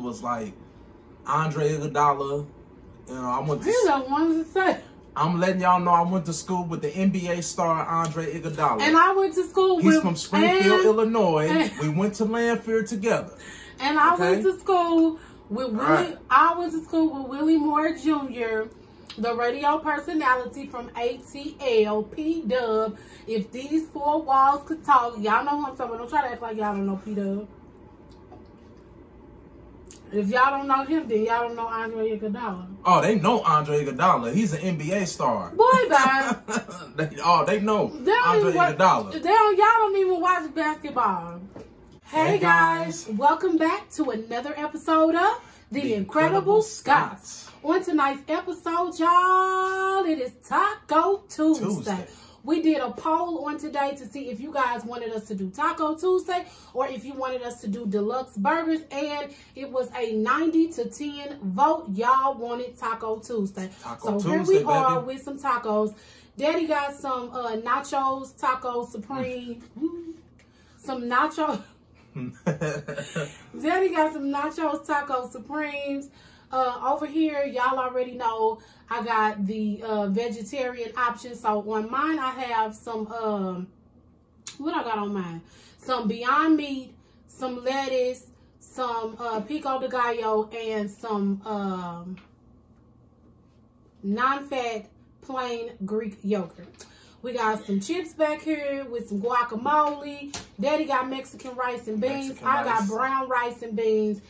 was like Andre Iguodala. You know, I went to. You don't want to say. I'm letting y'all know I went to school with the NBA star Andre Iguodala. And I went to school with... He's from Springfield, Illinois. We went to Landfield together. And I went to school with Willie... I went to school with Willie Moore Jr., the radio personality from ATL, P-Dub. If these four walls could talk, y'all know who I'm talking about. Don't try to act like y'all don't know P-Dub. If y'all don't know him, then y'all don't know Andre Iguodala. Oh, they know Andre Iguodala. He's an NBA star. Boy, bye. they know Andre Iguodala. Y'all don't even watch basketball. Hey guys, welcome back to another episode of The Incredible Scots. On tonight's episode, y'all, it is Taco Tuesday. We did a poll on today to see if you guys wanted us to do Taco Tuesday or if you wanted us to do deluxe burgers, and it was a 90-10 vote. Y'all wanted Taco Tuesday. So here we are with some tacos. Daddy got some nachos, taco supreme, some nacho. Daddy got some nachos, taco supremes. Over here, y'all already know I got the vegetarian option. So on mine, I have some, what I got on mine? Some Beyond Meat, some lettuce, some pico de gallo, and some non-fat plain Greek yogurt. We got some chips back here with some guacamole. Daddy got Mexican rice and beans. I got brown rice and beans.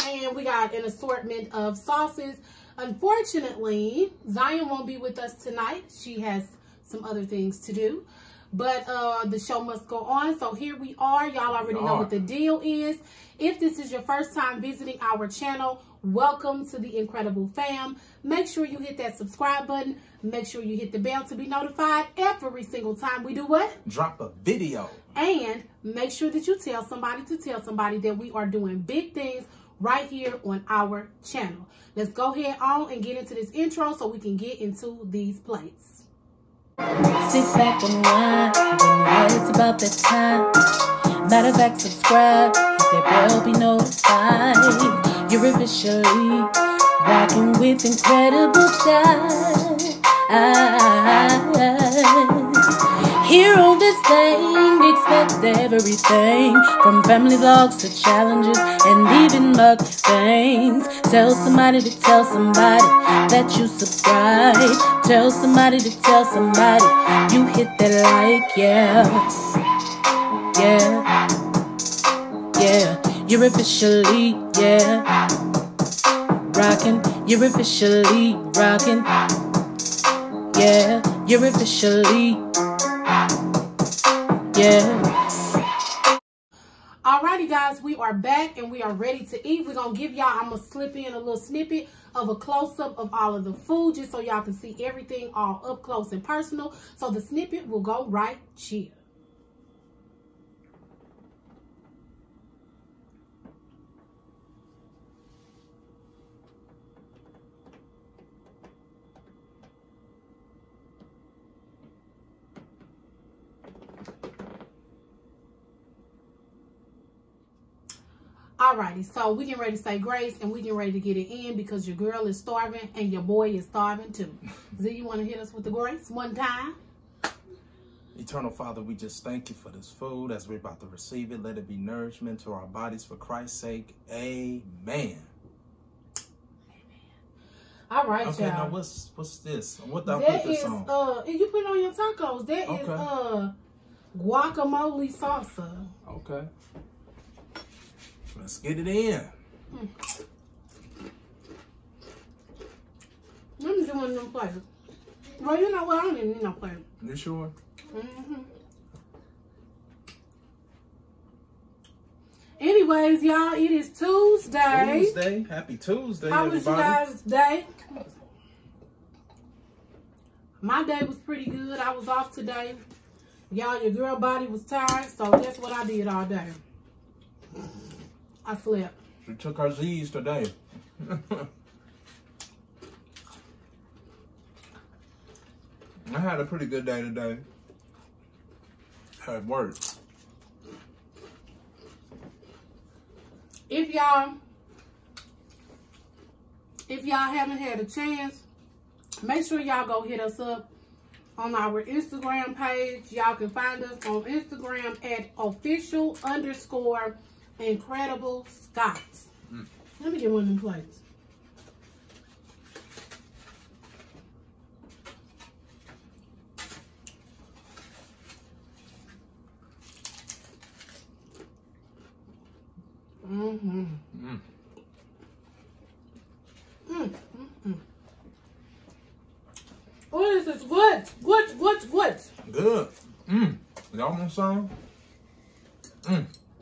And we got an assortment of sauces. Unfortunately, Ziyon won't be with us tonight. She has some other things to do. But the show must go on. So here we are. Y'all already know what the deal is. If this is your first time visiting our channel, welcome to the Incredible Fam. Make sure you hit that subscribe button. Make sure you hit the bell to be notified every single time we do what? Drop a video. And make sure that you tell somebody to tell somebody that we are doing big things right here on our channel. Let's go ahead on and get into this intro so we can get into these plates. Sit back and wine when it's about that time. Matter of fact, subscribe, hit that bell, be notified. You're officially rocking with incredible style. Here on this thing, expect everything from family vlogs to challenges and even mukbangs. Tell somebody to tell somebody that you subscribe. Tell somebody to tell somebody you hit that like, yeah. You're officially, rocking. You're officially rocking. Yeah, you're officially. Alrighty guys, we are back and we are ready to eat. We're gonna give y'all, I'm gonna slip in a little snippet of a close-up of all of the food just so y'all can see everything all up close and personal. So the snippet will go right here. Alrighty, so we getting ready to say grace and we getting ready to get it in because your girl is starving and your boy is starving too. Z, you want to hit us with the grace one time? Eternal Father, we just thank you for this food as we're about to receive it. Let it be nourishment to our bodies for Christ's sake. Amen. All right, okay, y'all. now what's this? What did I put this on? You put it on your tacos. That is guacamole salsa. Okay. Let's get it in. Let me do one of them plates. Well, you know what? I don't even need no plate. You sure? Anyways, y'all, it is Tuesday. Happy Tuesday, How everybody. was you guys' day? My day was pretty good. I was off today. Y'all, your girl body was tired, so guess what I did all day? I slept. She took her Z's today. I had a pretty good day today. At work. If y'all if y'all haven't had a chance, make sure y'all go hit us up on our Instagram page. Y'all can find us on Instagram at official_incrediblescots. Let me get one of them plates. What is this? What? Good. Y'all want some?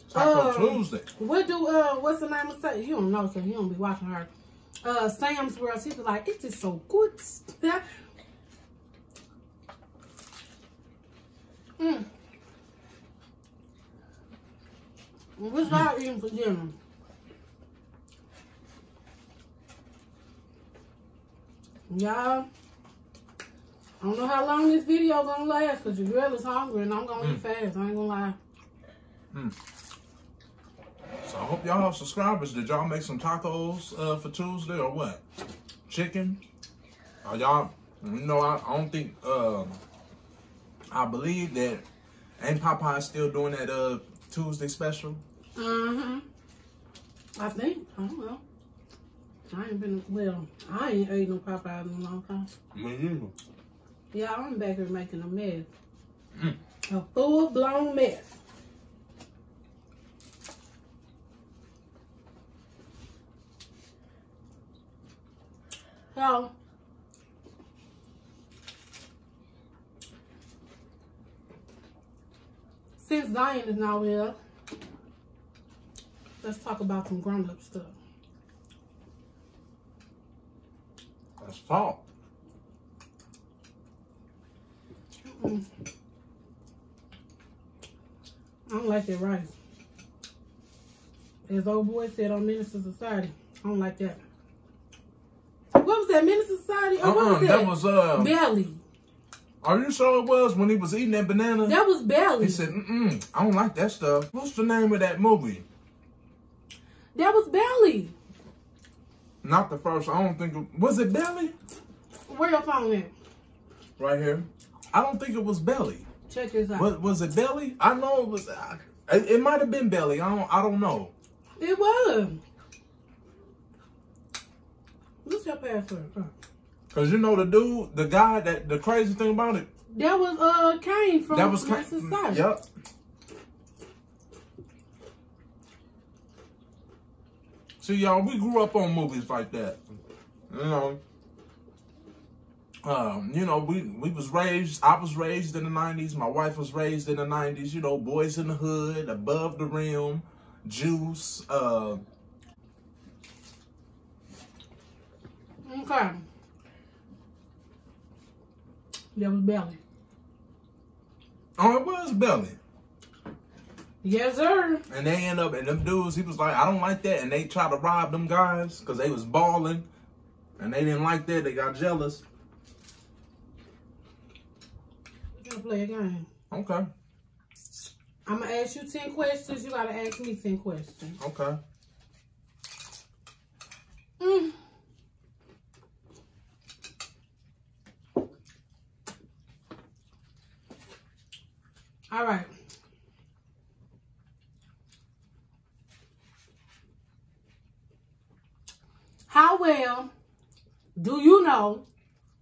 Taco Tuesday. What do what's the name of Sam? You don't know, so you don't be watching her. Sam's World. She be like, it's just so good. What's y'all eating for dinner? Y'all, I don't know how long this video gonna last, because your girl is hungry and I'm gonna eat fast. I ain't gonna lie. So I hope y'all are subscribers. Did y'all make some tacos for Tuesday or what? Chicken? Y'all, you know, I don't think, I believe that, ain't Popeye still doing that Tuesday special? I think. I don't know. I ain't ate no Popeyes in a long time. Me neither. Yeah, I'm back here making a mess. A full-blown mess. So, since Ziyon is not here, let's talk about some grown-up stuff. Let's talk. I don't like that rice. As old boy said on Minister Society, I don't like that. What was that, Minister Society? Or what was that? That was Belly. Are you sure it was when he was eating that banana? That was Belly. He said, I don't like that stuff. What's the name of that movie? That was Belly. Not the first. I don't think was it Belly? Where your phone at? Right here. I don't think it was Belly. Check this out. Was it Belly? I know it was. It might have been Belly. I don't know. It was. What's your password? Cause you know the guy the crazy thing about it. That was Kane from Society. Yep. See, y'all, we grew up on movies like that. You know, we was raised. I was raised in the 90s. My wife was raised in the 90s. You know, Boys in the Hood, Above the Rim, Juice. Okay. That was Belly. Oh, it was Belly. Yes, sir. And they end up, and them dudes, he was like, I don't like that. And they tried to rob them guys because they was balling. And they didn't like that. They got jealous. We're going to play a game. Okay. I'm going to ask you 10 questions. You got to ask me 10 questions. Okay. All right. How well do you know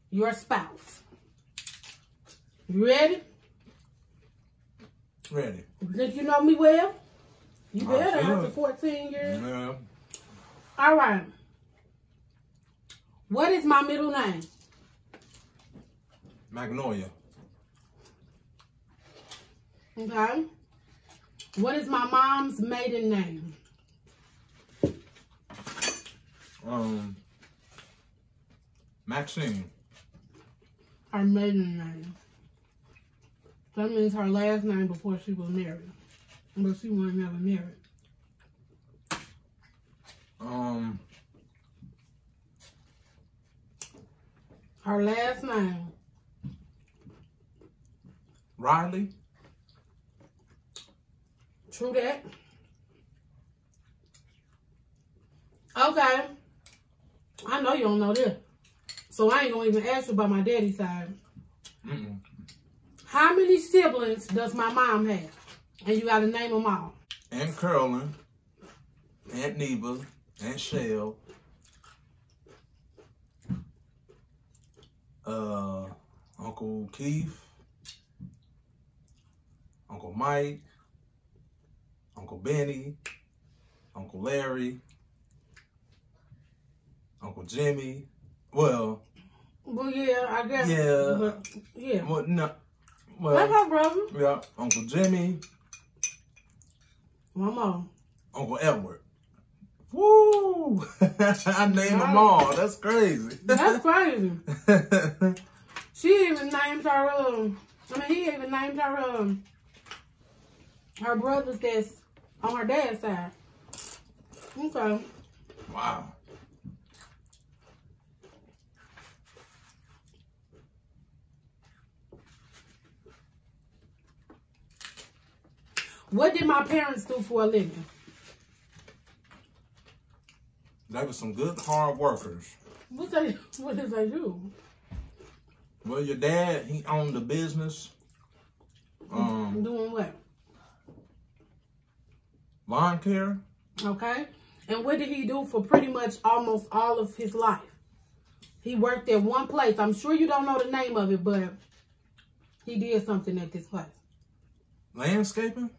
your spouse? You ready? Ready. Did you know me well? You better after 14 years. Yeah. All right. What is my middle name? Magnolia. Okay. What is my mom's maiden name? Maxine. Her maiden name. That means her last name before she was married. But she wasn't never married. Her last name. Riley. True that. Okay. I know you don't know this. So I ain't gonna even ask you about my daddy's side. How many siblings does my mom have? And you gotta name them all. Aunt Carolyn, Aunt Neva, Aunt Shell, Uncle Keith, Uncle Mike, Uncle Benny, Uncle Larry, Uncle Jimmy. Well, yeah, I guess. Yeah. But, yeah. Well, no. Well, that's my brother. Yeah, Uncle Jimmy. My mom. Uncle Edward. Woo! I named them all. That's crazy. That's crazy. She even named her, he even named her brothers that's on her dad's side. Okay. Wow. What did my parents do for a living? They were some good hard workers. What did they do? Well, your dad, he owned a business. Doing what? Lawn care. Okay. And what did he do for pretty much almost all of his life? He worked at one place. I'm sure you don't know the name of it, but he did something at this place. Landscaping?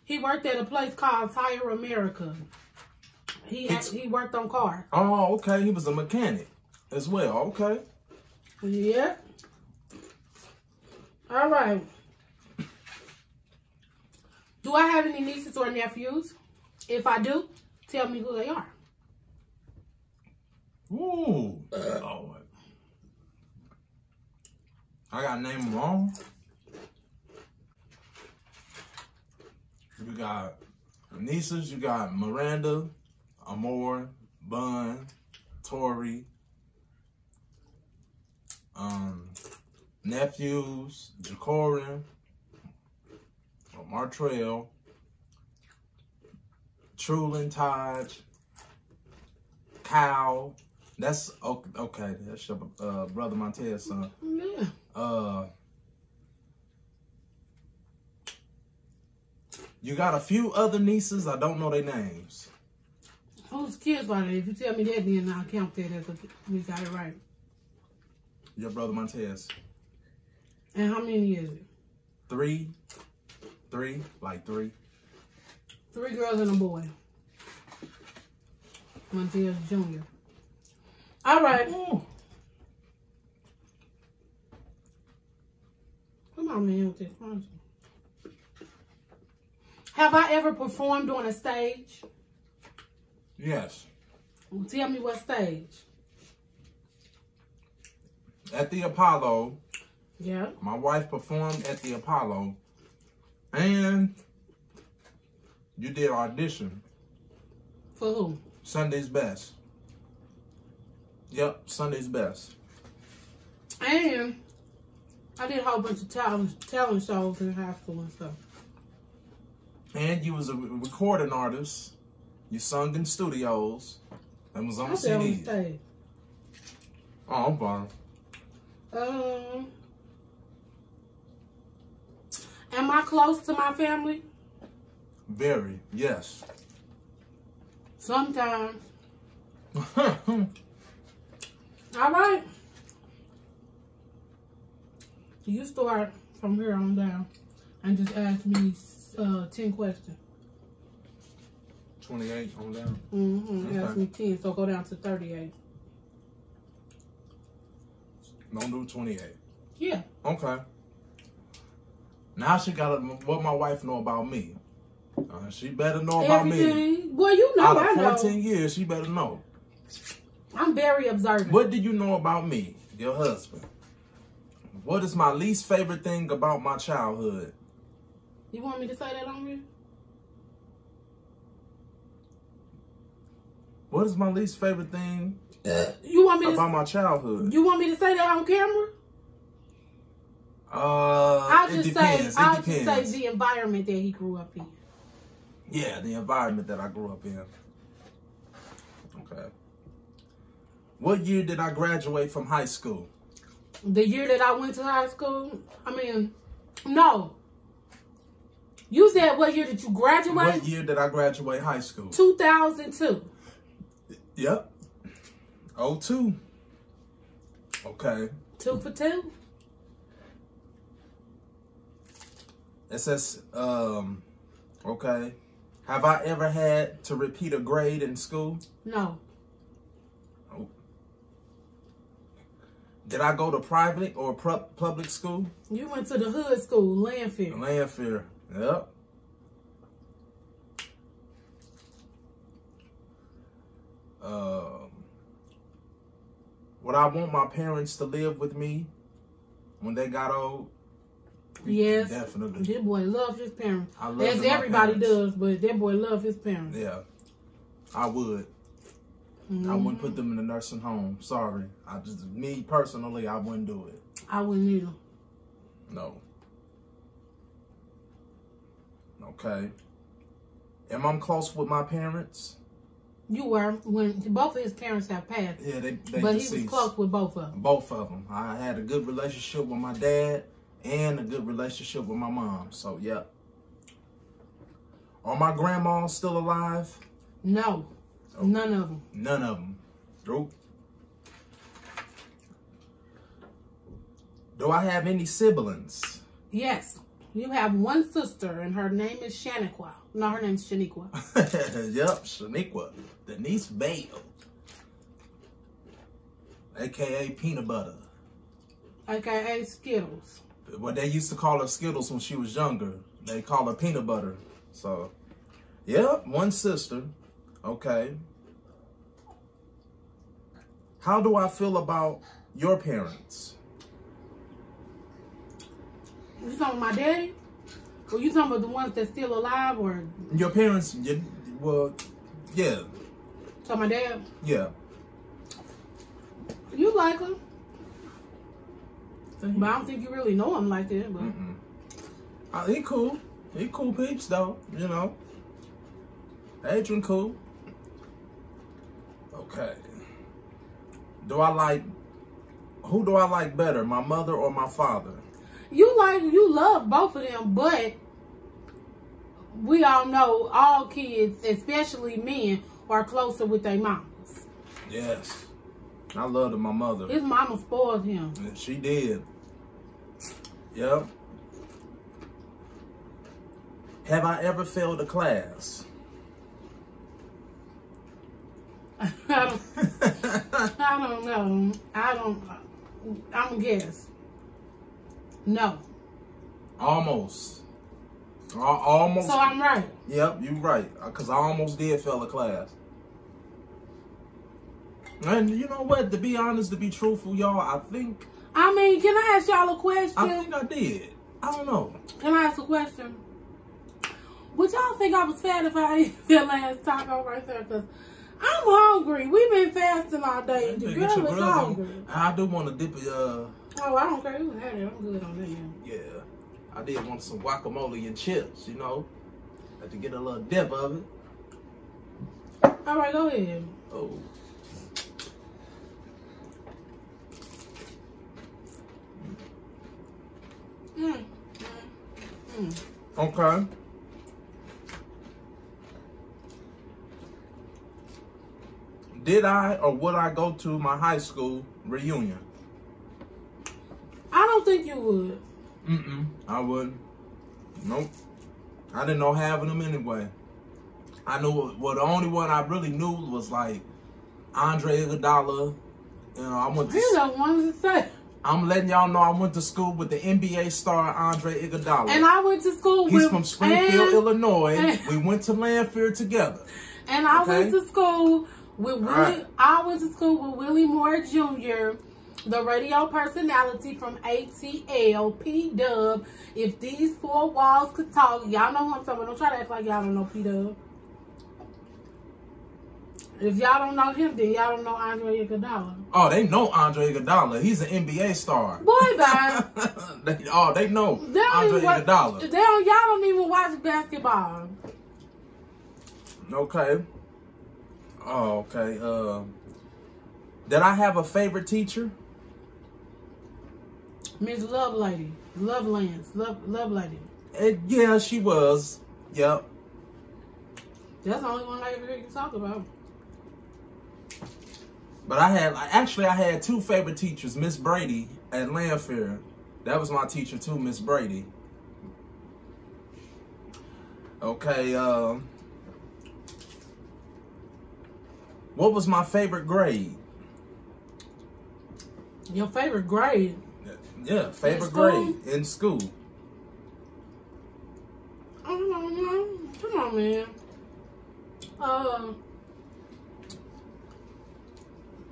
He worked at a place called Tire America. He worked on cars. Oh, okay. He was a mechanic as well. Okay. Yeah. All right. Do I have any nieces or nephews? If I do, tell me who they are. Ooh. Oh. I gotta name them all. You got nieces, you got Miranda, Amor, Bun, Tori, nephews, Jacorin, Martrell, Trulin, Taj, Kyle. That's okay. That's your brother Montez's son. Yeah. You got a few other nieces. I don't know their names. Whose kids are they? If you tell me that, then I'll count that as we got it right. Your brother Montez. And how many is it? Three, like three. 3 girls and a boy. Montez Jr. All right. Ooh. Come on, man, with this function. Have I ever performed on a stage? Yes. Well, tell me what stage. At the Apollo. Yeah. My wife performed at the Apollo. And you did audition. For who? Sunday's Best. Yep, Sunday's Best. And I did a whole bunch of talent shows in high school and stuff. And you was a recording artist. You sung in studios and was on the CD. Stage. Oh, I'm fine. Am I close to my family? Very, yes. Sometimes. All right. You start from here on down and just ask me 10 questions. 28 on down? Mm-hmm. Ask me 10, so go down to 38. Don't do 28. Yeah. Okay. Now she got what my wife know about me. She better know about me. Well, you know, Out I of know. 14 years, she better know. I'm very observant. What do you know about me, your husband? What is my least favorite thing about my childhood? You want me to say that on here? What is my least favorite thing You want me about my childhood? You want me to say that on camera? I'll I'll just say the environment that he grew up in. Yeah, the environment that I grew up in. Okay. What year did I graduate from high school? The year that I went to high school? I mean, no. You said what year did you graduate? What year did I graduate high school? 2002. Yep. 02. Okay. 2 for 2. It says, okay. Have I ever had to repeat a grade in school? No. Oh. Did I go to private or public school? You went to the hood school, Landfair. Landfair, yep. Would I want my parents to live with me when they got old? Yes. Definitely. That boy loves his parents. I love as everybody does, but that boy loves his parents. Yeah. I would. I wouldn't put them in a nursing home. Sorry. Me personally, I wouldn't do it. I wouldn't either. No. Okay. Am I close with my parents? You were, when both of his parents have passed. Yeah, they but deceased. He was close with both of them. Both of them. I had a good relationship with my dad and a good relationship with my mom. So, yeah. Are my grandmas still alive? No. Oh. None of them. None of them. Nope. Do I have any siblings? Yes. You have one sister, and her name is Shaniqua. No, her name's Shaniqua. Yep, Shaniqua. Denise Bale. A.K.A. Peanut Butter. A.K.A. Skittles. Well, they used to call her Skittles when she was younger. They call her Peanut Butter. So, yep, one sister. Okay. How do I feel about your parents? You talking about my daddy? Or you talking about the ones that's still alive, or your parents? Well, yeah. So my dad? Yeah. You like him, but I don't think you really know him like that. But he cool. He cool peeps though. You know. Adrian cool. Okay. Who do I like better, my mother or my father? You love both of them, but we all know all kids, especially men, are closer with their mamas. Yes. I loved my mother. His mama spoiled him. She did. Yep. Have I ever failed a class? I don't know. I'm gonna guess. No. Almost. Almost. So I'm right. Yep, you're right. Because I almost did fail a class. And you know what? To be honest, to be truthful, y'all, I think... I mean, can I ask y'all a question? I think I did. I don't know. Can I ask a question? Would y'all think I was fat if I ate that last taco right there? Because I'm hungry. We've been fasting all day. The girl is hungry. I do want to dip it. Oh, I don't care. You had it. I'm good on that. Yeah. I did want some guacamole and chips, you know. Had to get a little dip of it. All right, go ahead. Oh. Okay. Did I or would I go to my high school reunion? I don't think you would. I wouldn't. Nope. I didn't know half of them anyway. I knew, well, the only one I really knew was like Andre Iguodala. You know, I went to. You don't want to say. I'm letting y'all know I went to school with the NBA star Andre Iguodala. And I went to school with... He's from Springfield, Illinois. We went to Landfair together. And I went to school with Willie... I went to school with Willie Moore Jr., the radio personality from ATL, P-Dub. If these four walls could talk, y'all know who I'm talking about. Don't try to act like y'all don't know P-Dub. If y'all don't know him, then y'all don't know Andre Iguodala. Oh, they know Andre Iguodala. He's an NBA star. Boy, bye. they know Andre Iguodala. Y'all don't even watch basketball. Okay. Oh, okay. Did I have a favorite teacher? Miss Lovelady. Lovelady. Yeah, she was. Yep. That's the only one I ever heard you talk about. But I had two favorite teachers, Miss Brady at Lanfair. That was my teacher too, Miss Brady. Okay, what was my favorite grade? Your favorite grade? Yeah, favorite grade in school. I don't know. Come on, man.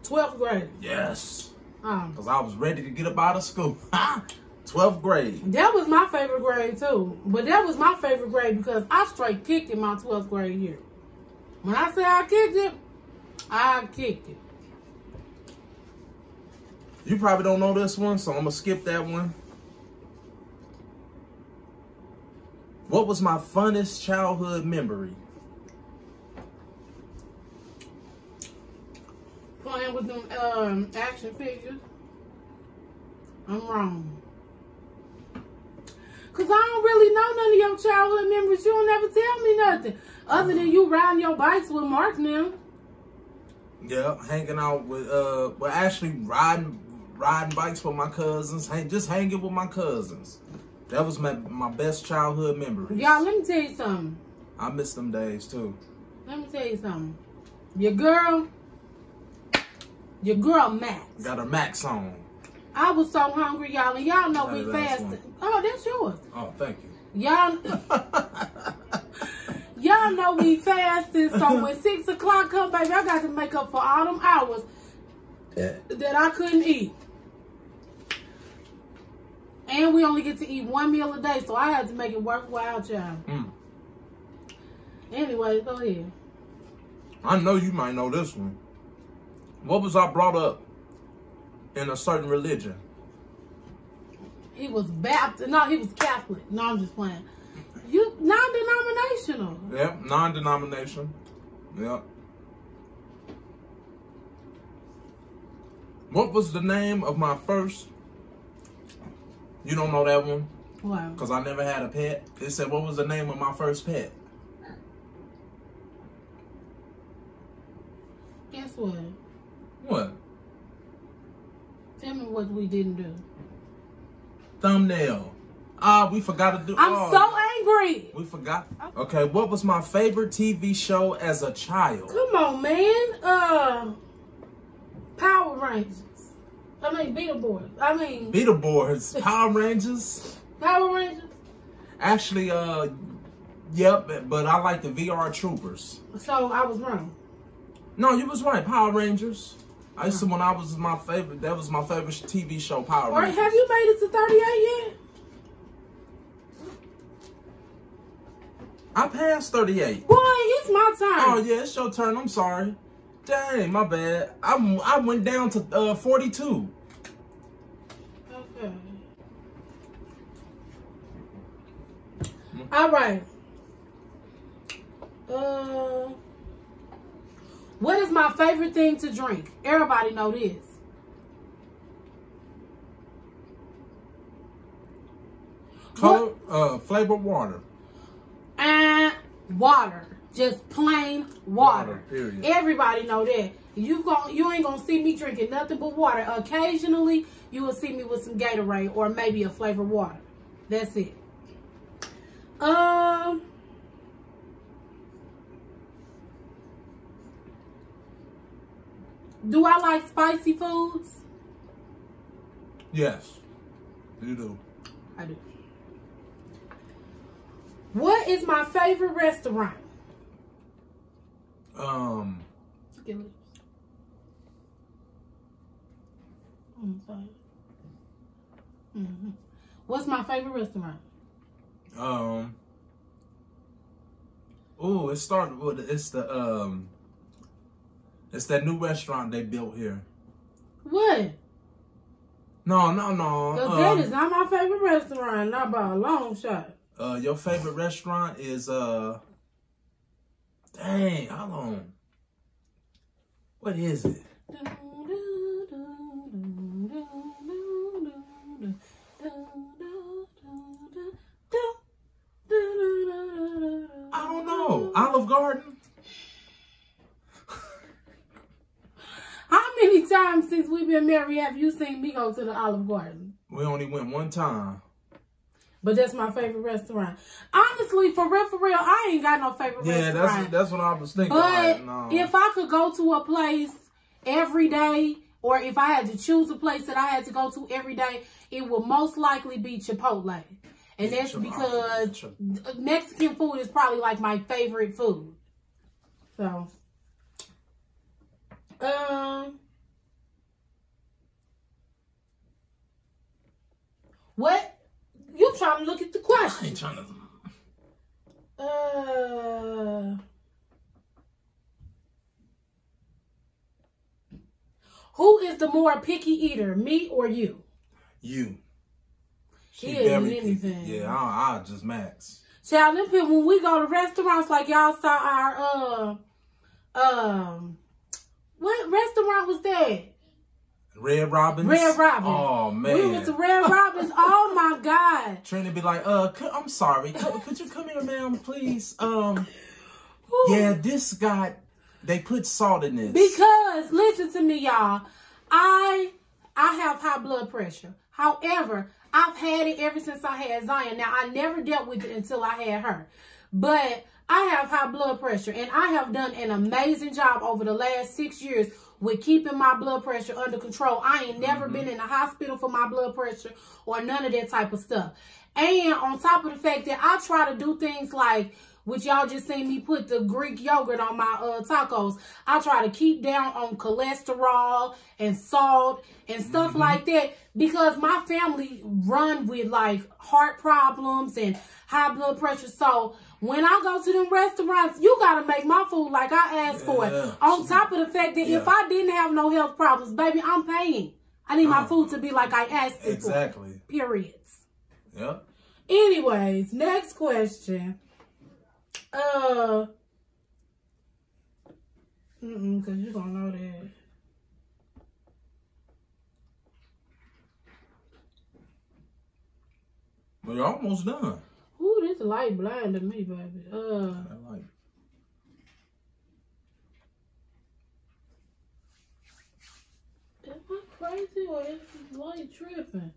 12th grade. Yes. Because I was ready to get up out of school. 12th grade. That was my favorite grade too. But that was my favorite grade because I straight kicked in my 12th grade year. When I say I kicked it, I kicked it. You probably don't know this one, so I'm going to skip that one. What was my funnest childhood memory? Playing with them action figures. I'm wrong. Because I don't really know none of your childhood memories. You don't ever tell me nothing. Other than you riding your bikes with Mark now. Yeah, hanging out with, well, actually riding bikes with my cousins. Just hanging with my cousins. That was my best childhood memory. Y'all, let me tell you something. I miss them days, too. Let me tell you something. Your girl Max. Got her Max on. I was so hungry, y'all, and y'all know we fasted. Oh, that's yours. Oh, thank you. Y'all know we fasted, so when 6 o'clock come, baby, I got to make up for all them hours that I couldn't eat. And we only get to eat one meal a day, so I had to make it worthwhile, child. Anyway, go ahead. I know you might know this one. What was I brought up in a certain religion? He was Baptist. No, he was Catholic. No, I'm just playing. You non-denominational. Yep, non-denomination. Yep. What was the name of my first? You don't know that one? Wow. Because I never had a pet. It said, what was the name of my first pet? Guess what? What? Tell me what we didn't do. Thumbnail. We forgot to do. I'm so angry. We forgot. Okay, what was my favorite TV show as a child? Come on, man. Power Rangers. I mean, Beetleborgs. Power Rangers. Power Rangers. Actually, yep, but I like the VR Troopers. So I was wrong. No, you was right. Power Rangers. I used to, when I was my favorite, that was my favorite TV show, Power Rangers. Have you made it to 38 yet? I passed 38. Boy, it's my turn. Oh, yeah, it's your turn. I'm sorry. Dang, my bad. I went down to 42. Okay. All right. What is my favorite thing to drink? Everybody know this. Flavored water. Water. Just plain water. Period. Everybody know that. You ain't gonna see me drinking nothing but water. Occasionally, you will see me with some Gatorade or maybe a flavored water. That's it. Do I like spicy foods? Yes, you do. I do. What is my favorite restaurant? Skillet. What's my favorite restaurant? Oh, it started with, it's the It's that new restaurant they built here. What? No. Because that is not my favorite restaurant, not by a long shot. Your favorite restaurant is, dang, how long? What is it? I don't know. Olive Garden? How many times since we've been married have you seen me go to the Olive Garden? We only went one time. But that's my favorite restaurant. Honestly, for real, I ain't got no favorite restaurant. Yeah, that's what I was thinking. But like, no. if I could go to a place every day, or if I had to choose a place that I had to go to every day, it would most likely be Chipotle. And that's because Mexican food is probably like my favorite food. So, what? You trying to look at the question? I ain't trying to. Who is the more picky eater, me or you? You. She didn't eat anything. Yeah, I just max. Child, when we go to restaurants, like y'all saw our what restaurant was that? Red Robin's? Red Robin's. Oh, man. We went to Red Robin's. Oh, my God. Trina be like, I'm sorry. Could you come here, ma'am, please? Yeah, this they put salt in this. Because, listen to me, y'all. I have high blood pressure. However, I've had it ever since I had Ziyon. Now, I never dealt with it until I had her. But I have high blood pressure. And I have done an amazing job over the last 6 years with keeping my blood pressure under control. I ain't never been in the hospital for my blood pressure or none of that type of stuff. And on top of the fact that I try to do things like, which y'all just seen me put the Greek yogurt on my tacos. I try to keep down on cholesterol and salt and stuff like that because my family run with like heart problems and high blood pressure. So when I go to them restaurants, you got to make my food like I asked for it. On top of the fact that if I didn't have no health problems, baby, I'm paying. I need my food to be like I asked it for. Exactly. Periods. Yep. Anyways, next question. Cause you gonna know that. We're almost done. Ooh, this light blinded me, baby. That light. Am I crazy or is this light tripping?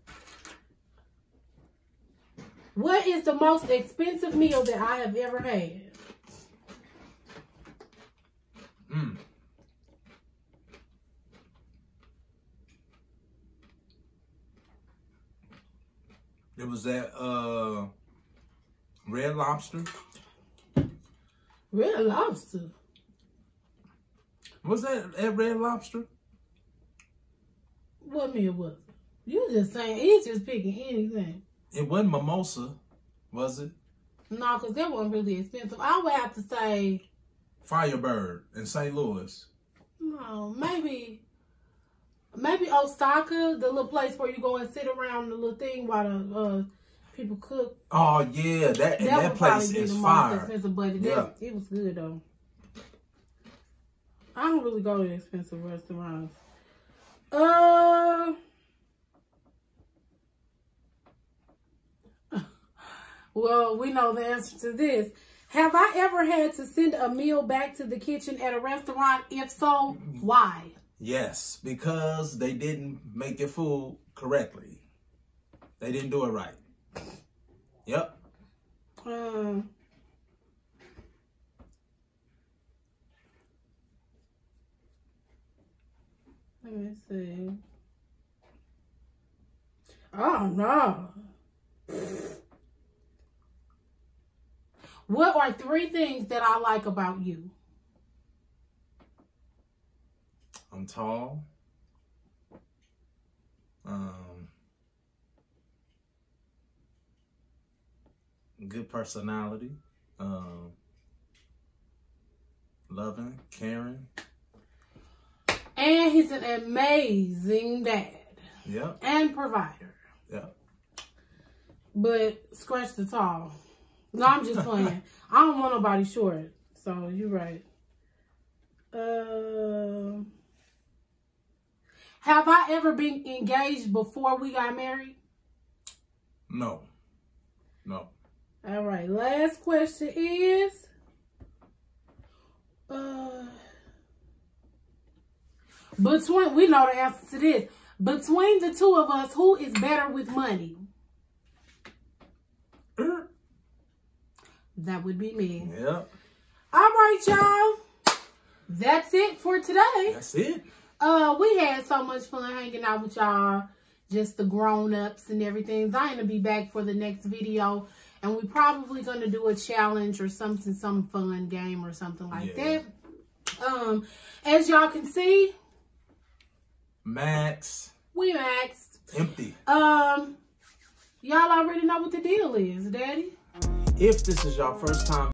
What is the most expensive meal that I have ever had? It was at Red Lobster. Red Lobster? Was that at Red Lobster? What meal was it? You just saying, he's just picking anything. It wasn't mimosa, was it? No, because that wasn't really expensive. I would have to say Firebird in St. Louis. No, maybe Osaka, the little place where you go and sit around the little thing while the people cook. Oh yeah, that place is fire. Most expensive, but it was good though. I don't really go to expensive restaurants. Well, we know the answer to this. Have I ever had to send a meal back to the kitchen at a restaurant? If so, why? Yes, because they didn't make your food correctly. They didn't do it right. Yep. Let me see. Oh, no. What are 3 things that I like about you? I'm tall. Good personality. Loving, caring. And he's an amazing dad. Yeah. And provider. Yeah. But scratch the tall. No, I'm just playing. I don't want nobody short. So you're right. Have I ever been engaged before we got married? No. No. All right. Last question is, between, we know the answer to this. Between the two of us, who is better with money? That would be me. Yeah. All right, y'all. That's it for today. That's it. We had so much fun hanging out with y'all. Just the grown-ups and everything. Zion will be back for the next video. And we're probably going to do a challenge or something, some fun game or something like that. As y'all can see, we maxed. Empty. Y'all already know what the deal is, Daddy. If this is your first time